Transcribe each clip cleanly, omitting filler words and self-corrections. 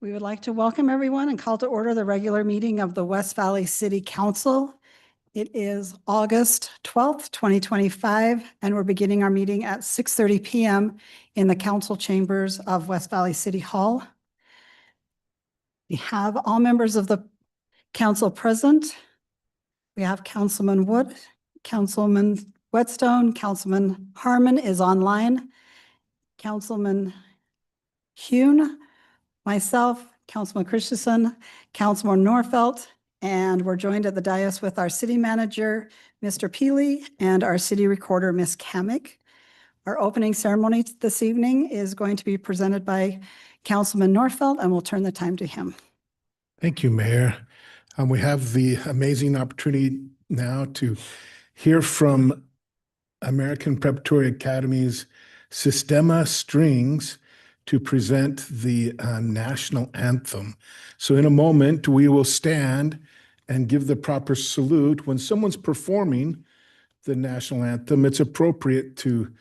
We would like to welcome everyone and call to order the regular meeting of the West Valley City Council. It is August 12th, 2025, and we're beginning our meeting at 6:30 p.m. in the council chambers of West Valley City Hall. We have all members of the council present. We have Councilman Wood, Councilman Whetstone, Councilman Harmon is online, Councilman Hune, myself, Councilman Christensen, Councilman Norfelt, and we're joined at the dais with our city manager, Mr. Peely, and our city recorder, Ms. Kamick. Our opening ceremony this evening is going to be presented by Councilman Norfelt, and we'll turn the time to him. Thank you, Mayor. We have the amazing opportunity now to hear from American Preparatory Academy's Sistema Strings to present the national anthem. So in a moment, we will stand and give the proper salute. When someone's performing the national anthem, it's appropriate to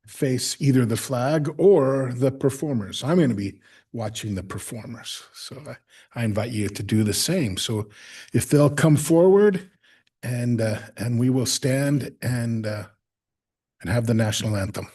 face either the flag or the performers. I'm going to be watching the performers, so I invite you to do the same. So if they'll come forward and we will stand and have the national anthem.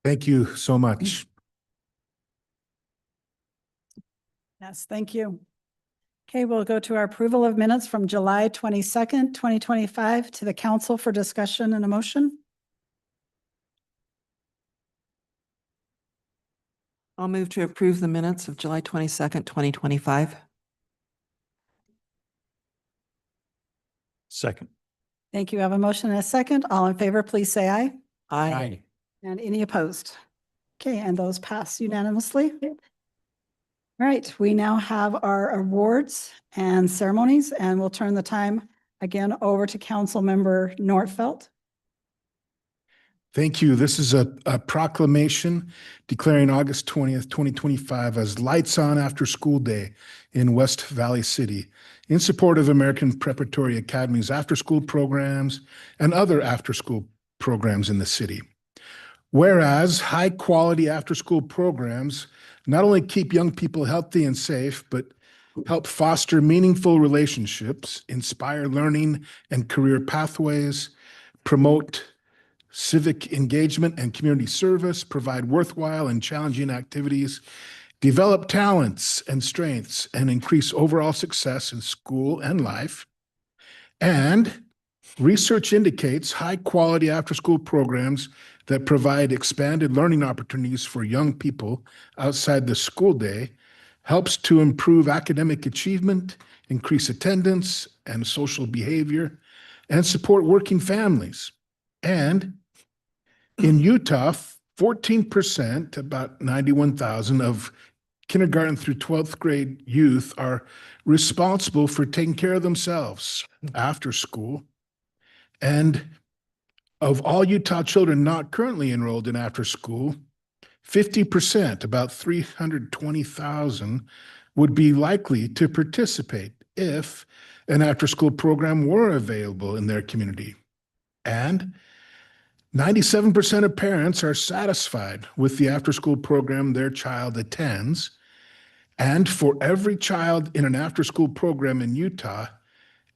Thank you so much. Yes, thank you. Okay, we'll go to our approval of minutes from July 22nd, 2025 to the council for discussion and a motion. I'll move to approve the minutes of July 22nd, 2025. Second. Thank you. I have a motion and a second. All in favor, please say aye. Aye. And any opposed? Okay, and those pass unanimously. All right, we now have our awards and ceremonies, and we'll turn the time again over to Council Member Norfelt. Thank you. This is a proclamation declaring August 20th, 2025 as Lights On After School Day in West Valley City in support of American Preparatory Academy's after-school programs and other after-school programs in the city. Whereas high-quality after-school programs not only keep young people healthy and safe, but help foster meaningful relationships, inspire learning and career pathways, promote civic engagement and community service, provide worthwhile and challenging activities, develop talents and strengths, and increase overall success in school and life. And Research indicates high-quality after-school programs that provide expanded learning opportunities for young people outside the school day helps to improve academic achievement, increase attendance and social behavior, and support working families. And in Utah, 14%, about 91,000 of kindergarten through 12th grade youth are responsible for taking care of themselves after school. And of all Utah children not currently enrolled in after school, 50%, about 320,000, would be likely to participate if an after school program were available in their community. And 97% of parents are satisfied with the after school program their child attends. And for every child in an after school program in Utah,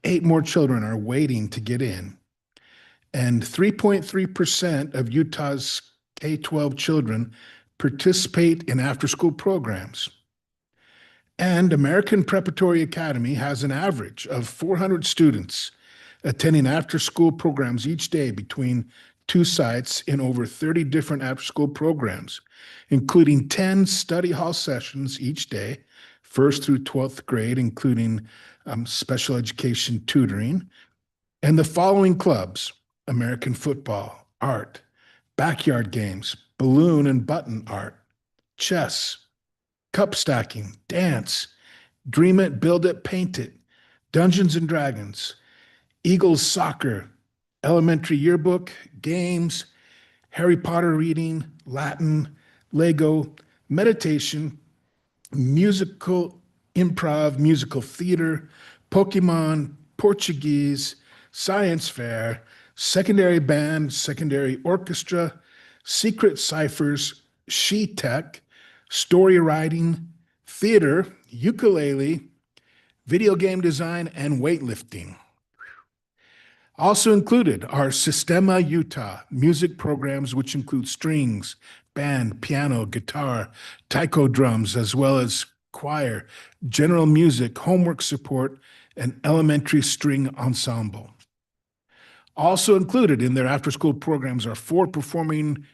8 more children are waiting to get in. And 3.3% of Utah's K-12 children participate in after-school programs. And American Preparatory Academy has an average of 400 students attending after-school programs each day between 2 sites in over 30 different after-school programs, including 10 study hall sessions each day, 1st through 12th grade, including special education tutoring, and the following clubs: American football, art, backyard games, balloon and button art, chess, cup stacking, dance, dream it, build it, paint it, Dungeons and Dragons, Eagles soccer, elementary yearbook, games, Harry Potter reading, Latin, Lego, meditation, musical improv, musical theater, Pokemon, Portuguese, science fair, secondary band, secondary orchestra, secret ciphers, she-tech, story writing, theater, ukulele, video game design, and weightlifting. Also included are Sistema Utah music programs, which include strings, band, piano, guitar, taiko drums, as well as choir, general music, homework support, and elementary string ensemble. Also included in their after-school programs are 4 performing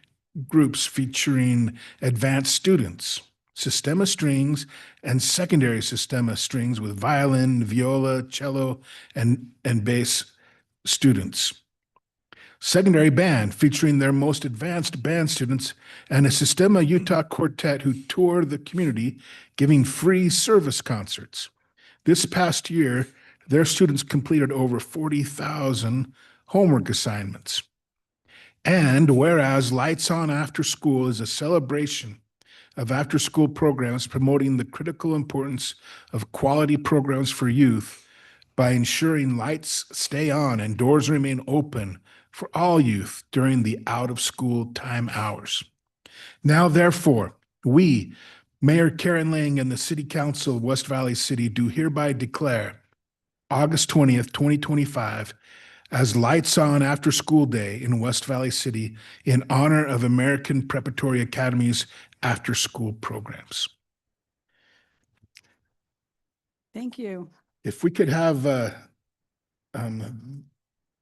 groups featuring advanced students, Sistema strings and secondary Sistema strings with violin, viola, cello, and bass students. Secondary band featuring their most advanced band students and a Sistema Utah quartet who tour the community giving free service concerts. This past year, their students completed over 40,000 homework assignments. And whereas Lights On After School is a celebration of after-school programs promoting the critical importance of quality programs for youth by ensuring lights stay on and doors remain open for all youth during the out-of-school time hours. Now, therefore, we, Mayor Karen Lang and the City Council of West Valley City, do hereby declare August 20th, 2025, as Lights On After School Day in West Valley City in honor of American Preparatory Academy's after-school programs. Thank you. If we could have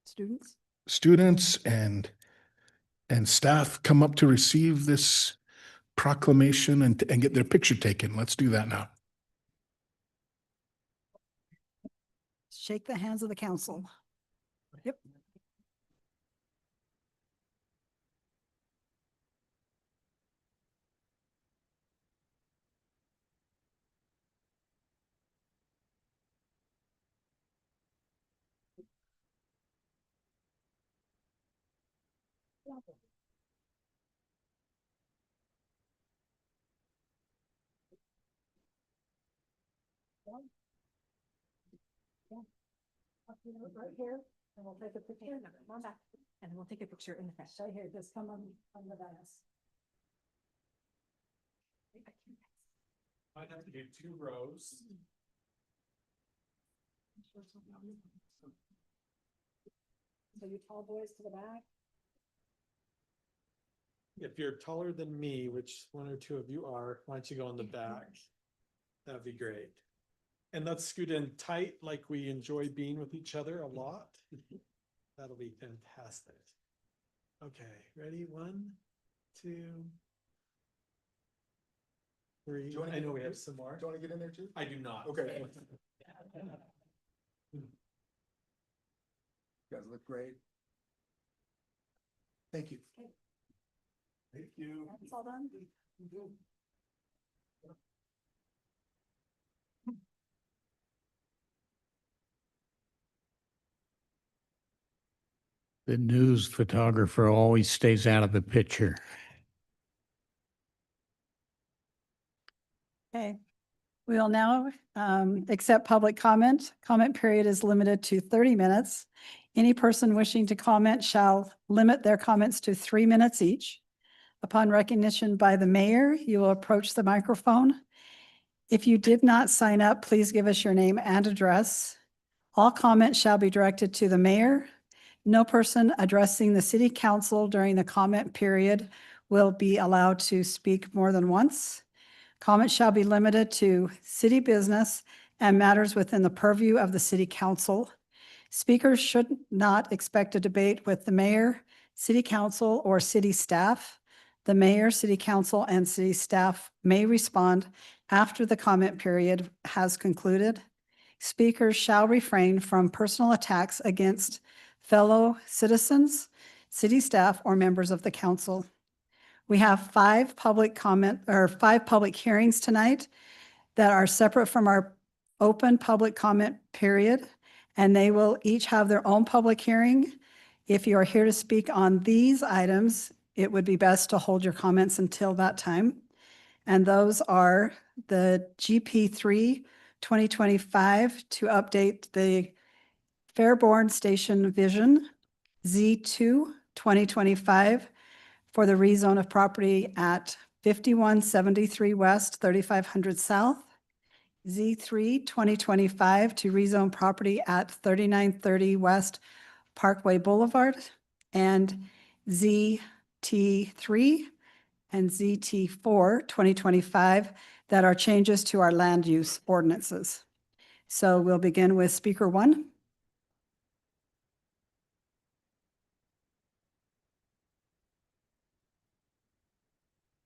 Students? students and staff come up to receive this proclamation and get their picture taken. Let's do that now. Shake the hands of the council. Yep. Right here, and we'll take a picture. Come on back, and we'll take a picture in the front. Right here, just come on the dais. I'd have to do 2 rows. So you tall boys to the back. If you're taller than me, which 1 or 2 of you are, why don't you go in the back? That'd be great. And let's scoot in tight like we enjoy being with each other a lot. That'll be fantastic. Okay, ready? 1, 2, 3. I know we have some more. Do you want to get in there too? I do not. Okay. You guys look great. Thank you. Thank you. That's all done? The news photographer always stays out of the picture. Okay. We will now accept public comment. Comment period is limited to 30 minutes. Any person wishing to comment shall limit their comments to 3 minutes each. Upon recognition by the mayor, you will approach the microphone. If you did not sign up, please give us your name and address. All comments shall be directed to the mayor. No person addressing the city council during the comment period will be allowed to speak more than once. Comments shall be limited to city business and matters within the purview of the city council. Speakers should not expect a debate with the mayor, city council, or city staff. The mayor, city council, and city staff may respond after the comment period has concluded. Speakers shall refrain from personal attacks against fellow citizens, city staff, or members of the council. We have 5 public hearings tonight that are separate from our open public comment period, and they will each have their own public hearing. If you are here to speak on these items, it would be best to hold your comments until that time. And those are the GP3 2025 to update the Fairborn Station Vision, Z2 2025 for the rezone of property at 5173 West, 3500 South, Z3 2025 to rezone property at 3930 West Parkway Boulevard, and ZT3 and ZT4 2025 that are changes to our land use ordinances. So we'll begin with speaker 1.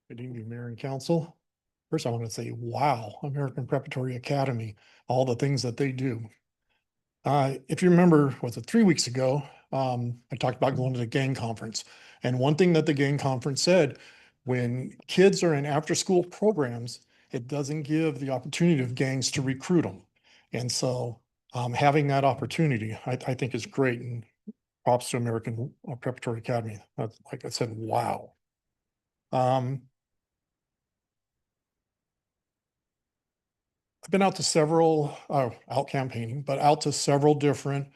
Good evening, Mayor and Council. First, I want to say, wow, American Preparatory Academy, all the things that they do. If you remember, was it 3 weeks ago, I talked about going to the gang conference. And one thing that the gang conference said, when kids are in after-school programs, it doesn't give the opportunity of gangs to recruit them. And so having that opportunity, I think is great. And props to American Preparatory Academy. Like I said, wow. I've been out to several, out campaigning, but out to several different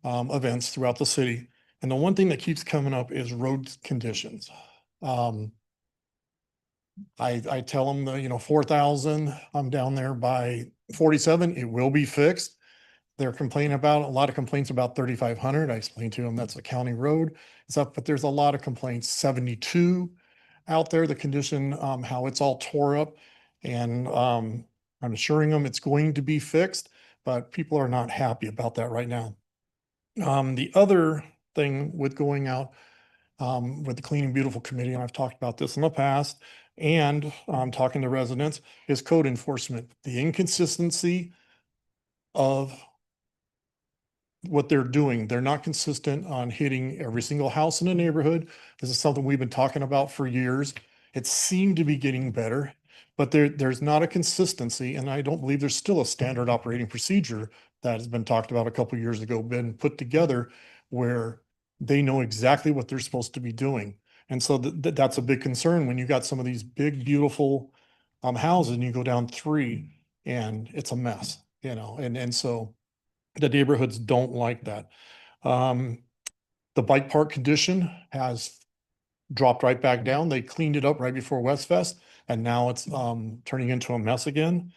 events throughout the city. And the one thing that keeps coming up is road conditions. I tell them the, 4,000, I'm down there by 47, it will be fixed. They're complaining about, a lot of complaints about 3,500. I explained to them that's a county road. It's up, but there's a lot of complaints, 72 out there, the condition, how it's all tore up. And I'm assuring them it's going to be fixed, but people are not happy about that right now. The other thing with going out with the Clean and Beautiful Committee, and I've talked about this in the past, and talking to residents, is code enforcement. The inconsistency of what they're doing. They're not consistent on hitting every single house in the neighborhood. This is something we've been talking about for years. It seemed to be getting better, but there's not a consistency, and I don't believe there's still a standard operating procedure that has been talked about a couple of years ago, been put together where they know exactly what they're supposed to be doing. And so that's a big concern when you got some of these big, beautiful houses and you go down 3 and it's a mess, and so the neighborhoods don't like that. The bike park condition has dropped right back down. They cleaned it up right before Westfest, and now it's turning into a mess again.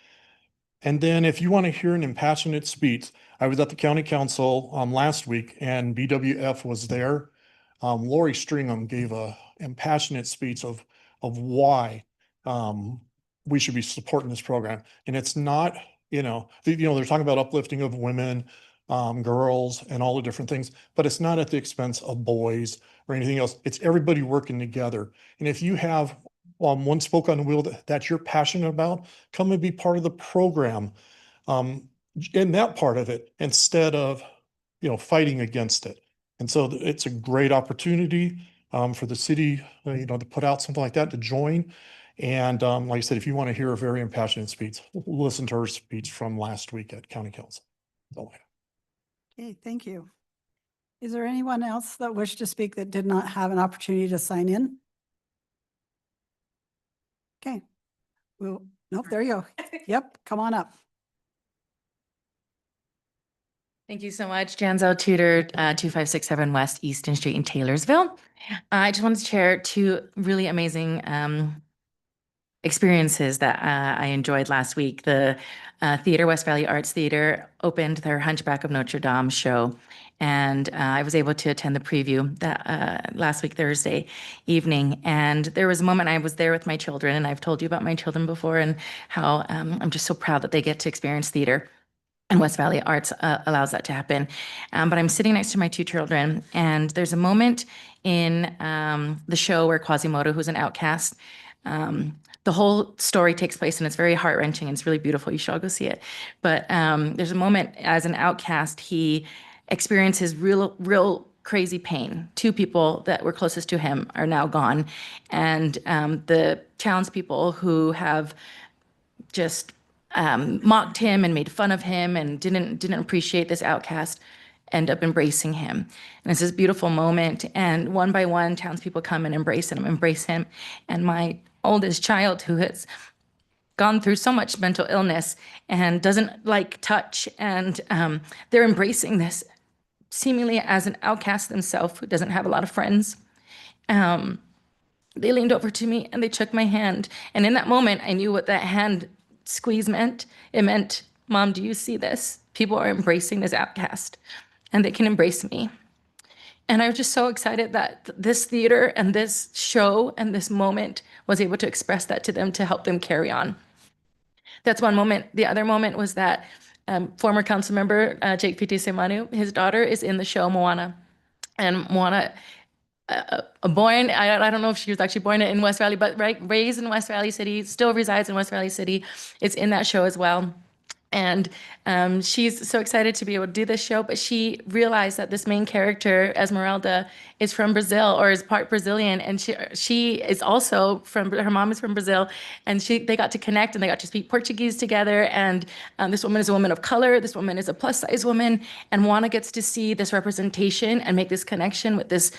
And then if you want to hear an impassionate speech, I was at the county council last week and BWF was there. Lori Stringham gave a impassionate speech of why we should be supporting this program. And it's not, they're talking about uplifting of women, girls and all the different things, but it's not at the expense of boys or anything else. It's everybody working together. And if you have one spoke on the wheel that you're passionate about, come and be part of the program in that part of it instead of, fighting against it. And so it's a great opportunity for the city, to put out something like that, to join. And like I said, if you want to hear a very impassioned speech, listen to her speech from last week at County Council. That's all I have. Okay, thank you. Is there anyone else that wished to speak that did not have an opportunity to sign in? Okay. Well, nope, there you go. Yep, come on up. Thank you so much. Janzel Tudor, 2567 West Easton Street in Taylorsville. I just wanted to share two really amazing experiences that I enjoyed last week. The Theater, West Valley Arts Theater opened their Hunchback of Notre Dame show. And I was able to attend the preview that last week, Thursday evening. And there was a moment I was there with my children, and I've told you about my children before and how I'm just so proud that they get to experience theater. And West Valley Arts allows that to happen. But I'm sitting next to my two children, and there's a moment in the show where Quasimodo, who's an outcast, the whole story takes place, and it's very heart-wrenching. It's really beautiful. You should all go see it. But there's a moment as an outcast, he experiences real crazy pain. Two people that were closest to him are now gone. And the townspeople who have just mocked him and made fun of him and didn't appreciate this outcast end up embracing him. And it's this beautiful moment. And one by one, townspeople come and embrace him. And my oldest child, who has gone through so much mental illness and doesn't like touch, and they're embracing this seemingly as an outcast themselves who doesn't have a lot of friends. They leaned over to me and they took my hand. And in that moment, I knew what that hand squeeze meant. It meant, Mom, do you see this? People are embracing this outcast, and they can embrace me. And I was just so excited that this theater and this show and this moment was able to express that to them, to help them carry on. That's one moment. The other moment was that former council member Jake Fiti-Semanu, his daughter is in the show Moana. And Moana, born, I don't know if she was actually born in West Valley, but raised in West Valley City, still resides in West Valley City. It's in that show as well. And she's so excited to be able to do this show, but she realized that this main character, Esmeralda, is from Brazil, or is part Brazilian, and she is also from, her mom is from Brazil, and they got to connect and they got to speak Portuguese together. And this woman is a woman of color, this woman is a plus size woman, and Juana gets to see this representation and make this connection with this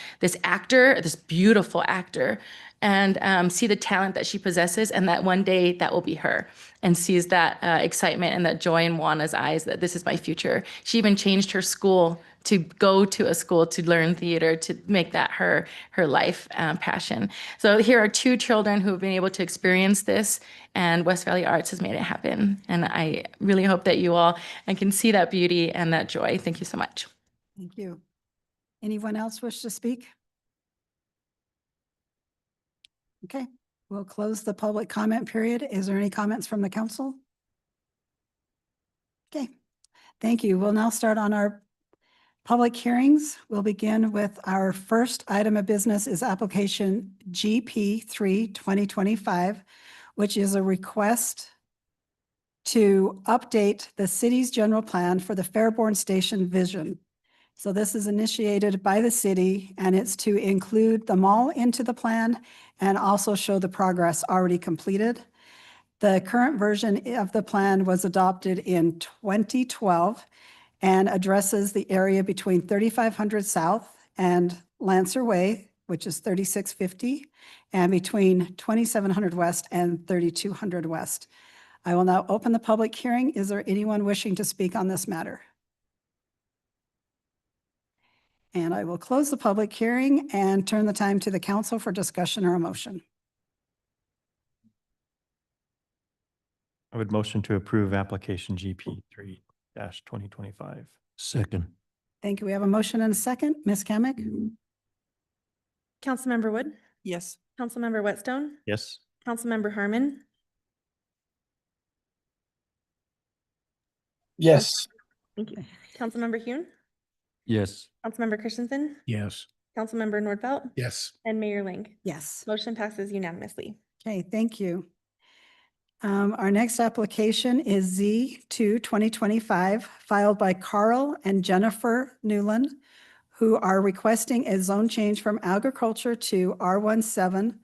actor, this beautiful actor, and see the talent that she possesses, and that one day that will be her, and sees that excitement and that joy in Juana's eyes that this is my future. She even changed her school to go to a school to learn theater, to make that her life passion. So here are two children who have been able to experience this, and West Valley Arts has made it happen. And I really hope that you all can see that beauty and that joy. Thank you so much. Thank you. Anyone else wish to speak? Okay, we'll close the public comment period. Is there any comments from the council? Okay, thank you. We'll now start on our public hearings. We'll begin with our first item of business is application GP3 2025, which is a request to update the city's general plan for the Fairborn Station vision. So this is initiated by the city, and it's to include the mall into the plan and also show the progress already completed. The current version of the plan was adopted in 2012 and addresses the area between 3500 South and Lancer Way, which is 3650, and between 2700 West and 3200 West. I will now open the public hearing. Is there anyone wishing to speak on this matter? And I will close the public hearing and turn the time to the council for discussion or a motion. I would motion to approve application GP 3-2025. Second. Thank you. We have a motion and a second. Ms. Kamic? Councilmember Wood, Yes. Councilmember Whitstone, Yes. Councilmember Harmon, Yes. thank you. Councilmember Hune, Yes. Councilmember Christensen, Yes. Councilmember Nordfelt, Yes. and Mayor Ling. Yes. Motion passes unanimously. Okay, thank you. Our next application is Z2 2025, filed by Carl and Jennifer Newland, who are requesting a zone change from agriculture to R17,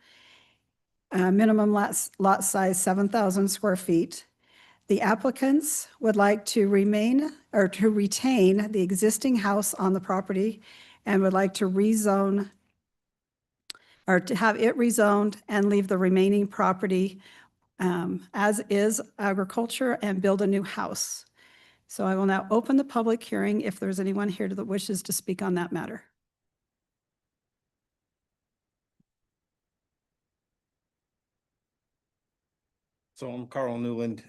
minimum lot size 7,000 square feet. The applicants would like to remain or to retain the existing house on the property and would like to rezone or to have it rezoned and leave the remaining property as is agriculture and build a new house. So I will now open the public hearing if there's anyone here that wishes to speak on that matter. So I'm Carl Newland.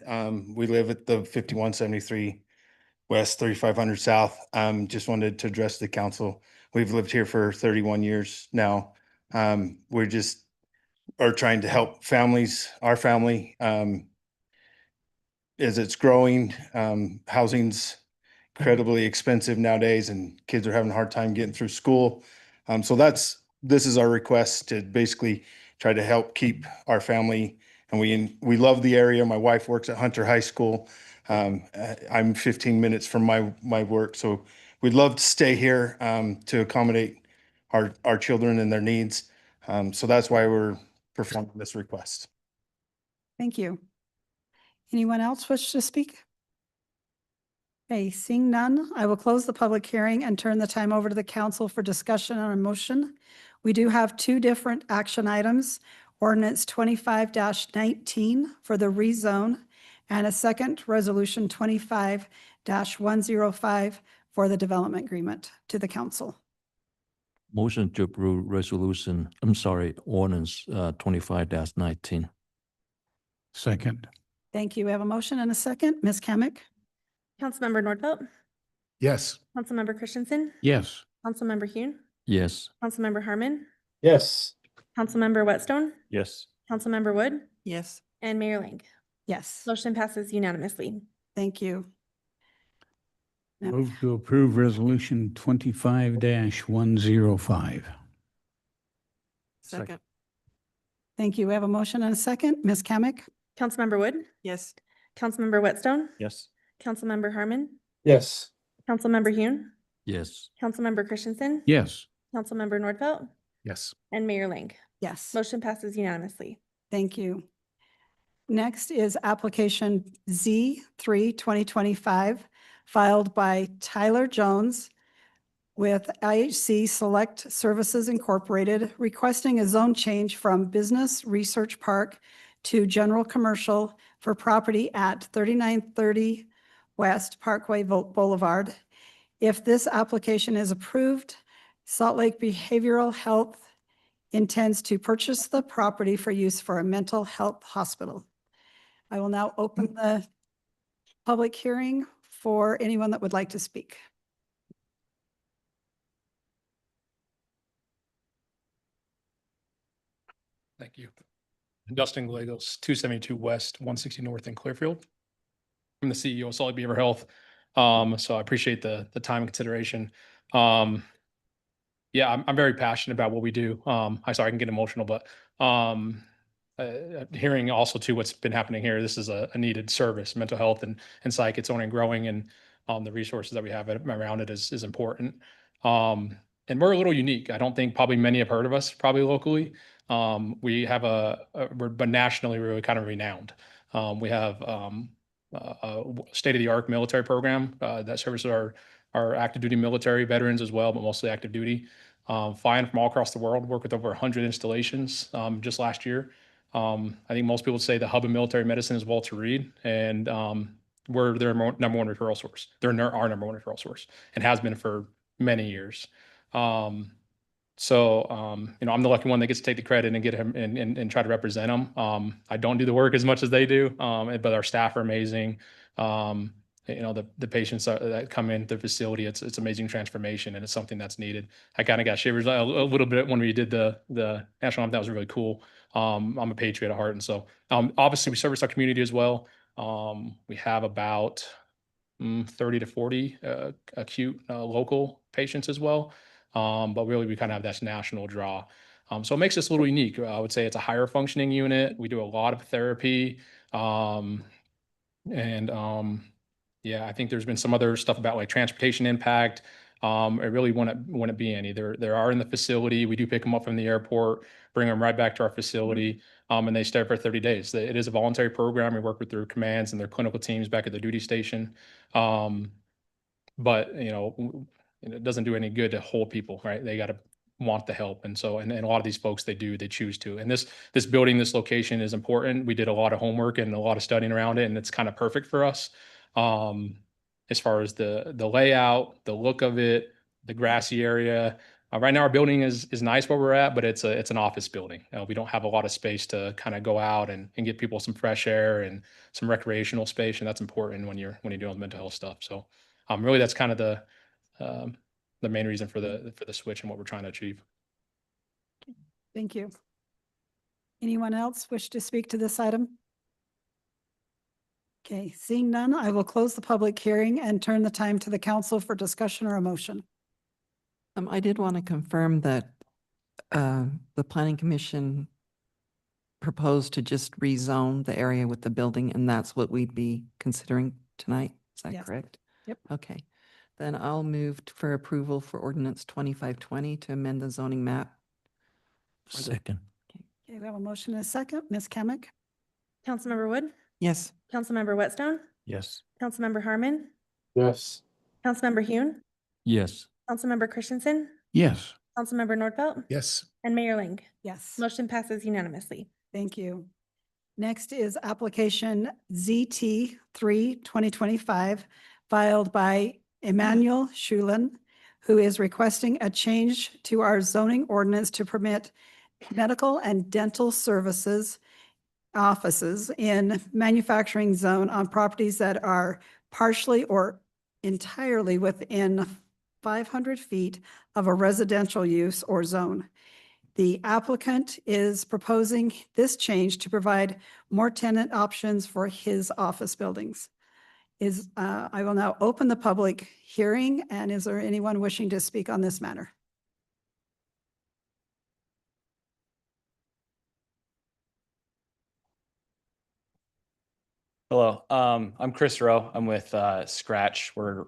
We live at the 5173 West, 3500 South. Just wanted to address the council. We've lived here for 31 years now. We're just are trying to help families, our family, as it's growing. Housing's incredibly expensive nowadays and kids are having a hard time getting through school. So this is our request to basically try to help keep our family. And we love the area. My wife works at Hunter High School. I'm 15 minutes from my work. So we'd love to stay here to accommodate our children and their needs. So that's why we're performing this request. Thank you. Anyone else wish to speak? Okay, seeing none, I will close the public hearing and turn the time over to the council for discussion on a motion. We do have two different action items, ordinance 25-19 for the rezone and a second resolution 25-105 for the development agreement to the council. Motion to approve ordinance 25-19. Second. Thank you. We have a motion and a second. Ms. Kamic? Councilmember Nordfelt, Yes. Councilmember Christensen, Yes. Councilmember Hune, Yes. Councilmember Harmon, Yes. Councilmember Whitstone, Yes. Councilmember Wood, Yes. and Mayor Ling. Yes, Motion passes unanimously. thank you. Now- Move to approve resolution 25-105. Second. Thank you. We have a motion and a second. Ms. Kamic? Councilmember Wood, Yes. Councilmember Whitstone, Yes. Councilmember Harmon, Yes. Councilmember Hune, Yes. Councilmember Christensen, Yes. Councilmember Nordfelt, Yes. and Mayor Ling. Yes, Motion passes unanimously. thank you. Next is application Z3 2025, filed by Tyler Jones with IHC Select Services Incorporated, requesting a zone change from Business Research Park to General Commercial for property at 3930 West Parkway Boulevard. If this application is approved, Salt Lake Behavioral Health intends to purchase the property for use for a mental health hospital. I will now open the public hearing for anyone that would like to speak. Thank you. Dustin Gallegos, 272 West, 160 North in Clearfield. I'm the CEO of Salt Lake Behavioral Health. So I appreciate the time and consideration. Yeah, I'm very passionate about what we do. I can get emotional, but hearing also too what's been happening here, this is a needed service. Mental health and psych, it's only growing, and the resources that we have around it is important. And we're a little unique. I don't think probably many have heard of us probably locally. We have but nationally we're really kind of renowned. We have a state-of-the-art military program that services our active duty military veterans as well, but mostly active duty. Flying from all across the world, work with over 100 installations just last year. I think most people would say the hub of military medicine is Walter Reed, and we're their number one referral source. They're our number one referral source and has been for many years. I'm the lucky one that gets to take the credit and get him and try to represent them. I don't do the work as much as they do, but our staff are amazing. The patients that come into the facility, it's amazing transformation, and it's something that's needed. I kind of got shivers a little bit when we did the national anthem. That was really cool. I'm a patriot at heart, and so obviously we service our community as well. We have about 30 to 40 acute local patients as well. But really, we kind of have this national draw. So it makes us a little unique. I would say it's a higher functioning unit. We do a lot of therapy. Yeah, I think there's been some other stuff about like transportation impact. It really wouldn't be any. There are in the facility. We do pick them up from the airport, bring them right back to our facility, and they stay for 30 days. It is a voluntary program. We work with their commands and their clinical teams back at the duty station. But it doesn't do any good to hold people, right? They got to want the help. And so, and a lot of these folks, they choose to. And this building, this location is important. We did a lot of homework and a lot of studying around it, and it's kind of perfect for us. As far as the layout, the look of it, the grassy area. Right now, our building is nice where we're at, but it's an office building. We don't have a lot of space to kind of go out and give people some fresh air and some recreational space, and that's important when you're doing mental health stuff. So, really, that's kind of the main reason for the switch and what we're trying to achieve. Thank you. Anyone else wish to speak to this item? Okay, seeing none, I will close the public hearing and turn the time to the council for discussion or a motion. I did want to confirm that the planning commission proposed to just rezone the area with the building, and that's what we'd be considering tonight. Is that Yes. correct? Yep. Okay. Then I'll move for approval for ordinance 2520 to amend the zoning map. Second. Okay, we have a motion and a second. Ms. Kamic? Councilmember Wood, Yes. Councilmember Whitstone, Yes. Councilmember Harmon, Yes. Councilmember Hune, Yes. Councilmember Christensen, Yes. Councilmember Nordfelt, Yes. and Mayor Ling. Yes. Motion passes unanimously. Thank you. Next is application ZT 3/2025 filed by Emmanuel Schulen, who is requesting a change to our zoning ordinance to permit medical and dental services offices in manufacturing zone on properties that are partially or entirely within 500 feet of a residential use or zone. The applicant is proposing this change to provide more tenant options for his office buildings. I will now open the public hearing, and is there anyone wishing to speak on this matter? Hello, I'm Chris Rowe. I'm with Scratch. We're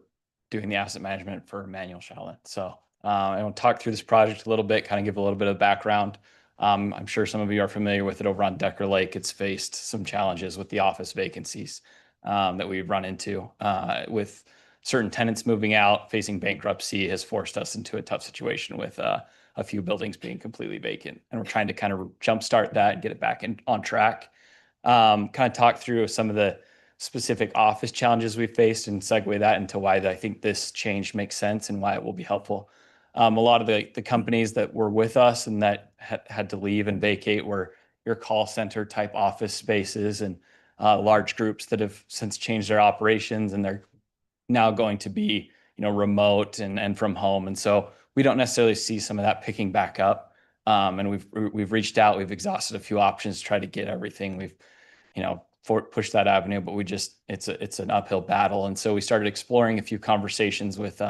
doing the asset management for Emmanuel Schulen. So I want to talk through this project a little bit, kind of give a little bit of background. I'm sure some of you are familiar with it over on Decker Lake. It's faced some challenges with the office vacancies that we've run into with certain tenants moving out, facing bankruptcy has forced us into a tough situation with a few buildings being completely vacant. And we're trying to kind of jumpstart that and get it back on track. Kind of talk through some of the specific office challenges we faced and segue that into why I think this change makes sense and why it will be helpful. A lot of the companies that were with us and that had to leave and vacate were your call center type office spaces and large groups that have since changed their operations, and they're now going to be, remote and from home. And so we don't necessarily see some of that picking back up. And we've reached out, we've exhausted a few options to try to get everything. We've, pushed that avenue, but it's an uphill battle. And so we started exploring a few conversations with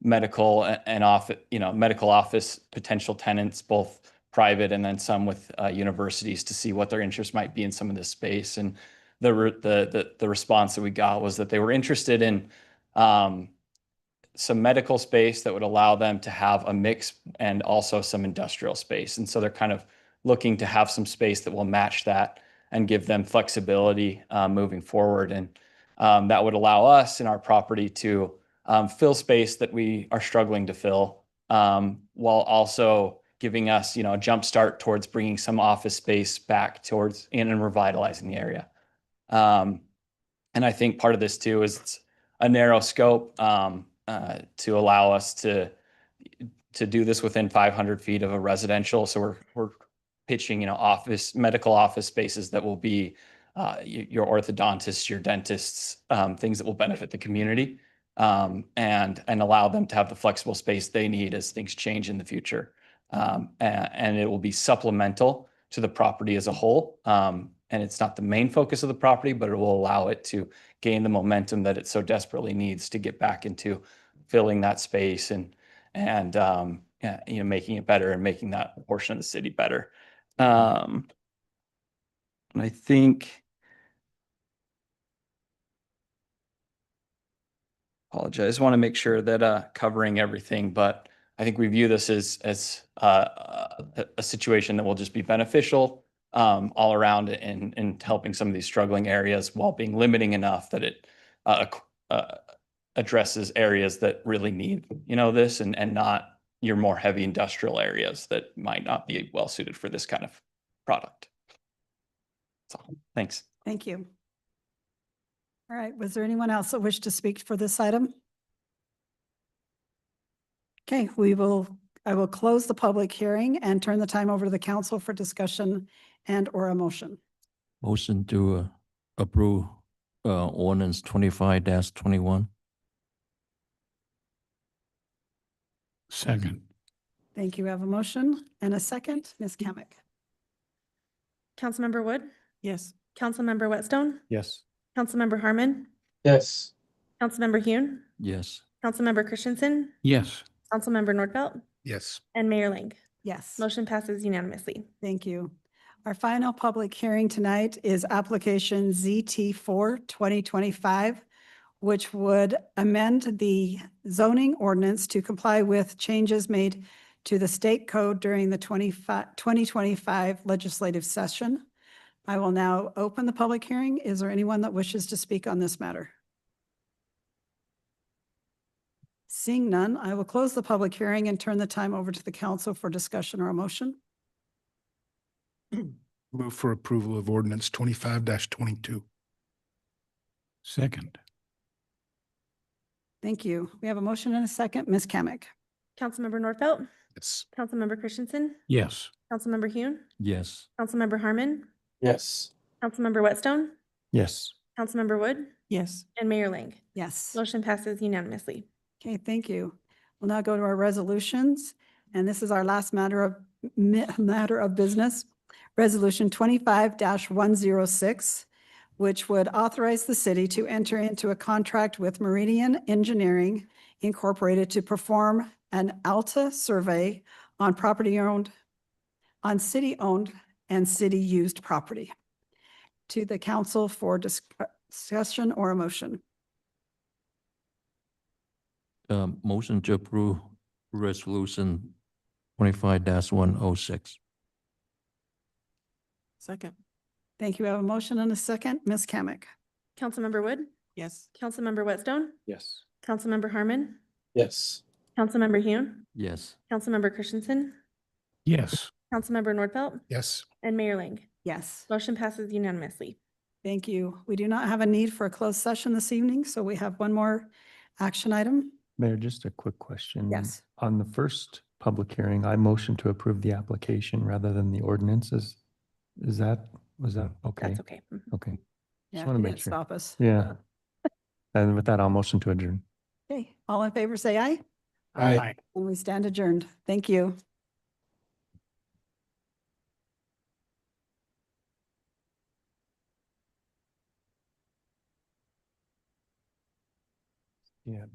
medical and medical office potential tenants, both private and then some with universities, to see what their interest might be in some of this space. And the response that we got was that they were interested in some medical space that would allow them to have a mix and also some industrial space. And so they're kind of looking to have some space that will match that and give them flexibility moving forward. And that would allow us in our property to fill space that we are struggling to fill, while also giving us, a jump start towards bringing some office space back towards and revitalizing the area. And I think part of this too is it's a narrow scope to allow us to do this within 500 feet of a residential. So we're pitching, medical office spaces that will be your orthodontists, your dentists, things that will benefit the community, and allow them to have the flexible space they need as things change in the future. And it will be supplemental to the property as a whole. and it's not the main focus of the property, but it will allow it to gain the momentum that it so desperately needs to get back into filling that space and yeah, you know, making it better and making that portion of the city better. And I think, apologize, want to make sure that covering everything, but I think we view this as a situation that will just be beneficial all around in helping some of these struggling areas while being limiting enough that it addresses areas that really need, you know, this and not your more heavy industrial areas that might not be well suited for this kind of product. So, thanks. Thank you. All right, was there anyone else that wished to speak for this item? Okay, I will close the public hearing and turn the time over to the council for discussion and or a motion. Motion to approve ordinance 25-21. Second. Thank you. I have a motion and a second. Ms. Kamic. Councilmember Wood, Yes. Councilmember Whitstone, Yes. Councilmember Harmon, Yes. Councilmember Hune, Yes. Councilmember Christensen, Yes. Councilmember Nordfelt, Yes. and Mayor Ling. Yes. Motion passes unanimously. Thank you. Our final public hearing tonight is application ZT4 2025, which would amend the zoning ordinance to comply with changes made to the state code during the 2025 legislative session. I will now open the public hearing. Is there anyone that wishes to speak on this matter? Seeing none, I will close the public hearing and turn the time over to the council for discussion or a motion. Move for approval of ordinance 25-22. Second. Thank you. We have a motion and a second. Ms. Kamic. Councilmember Nordfelt, Yes. Councilmember Christensen, Yes. Councilmember Hune, Yes. Councilmember Harmon, Yes. Councilmember Whitstone, Yes. Councilmember Wood, Yes. and Mayor Ling. Yes. Motion passes unanimously. Okay, thank you. We'll now go to our resolutions, and this is our last matter of business. Resolution 25-106, which would authorize the city to enter into a contract with Meridian Engineering Incorporated to perform an ALTA survey on city-owned and city-used property. To the council for discussion or a motion. Motion to approve resolution 25-106. Second. Thank you. I have a motion and a second. Ms. Kamic. Councilmember Wood, Yes. Councilmember Whitstone, Yes. Councilmember Harmon, Yes. Councilmember Hune, Yes. Councilmember Christensen, Yes. Councilmember Nordfelt, Yes. and Mayor Ling. Yes. Motion passes unanimously. Thank you. We do not have a need for a closed session this evening, so we have one more action item. Mayor, just a quick question. Yes. On the first public hearing, I motioned to approve the application rather than the ordinances. Was that okay? That's okay. Mhm. Okay. Yeah, wanna you make didn't sure. stop us. Yeah. And with that, I'll motion to adjourn. Okay, all in favor, say aye. Aye. And we stand adjourned. Thank you. Yeah.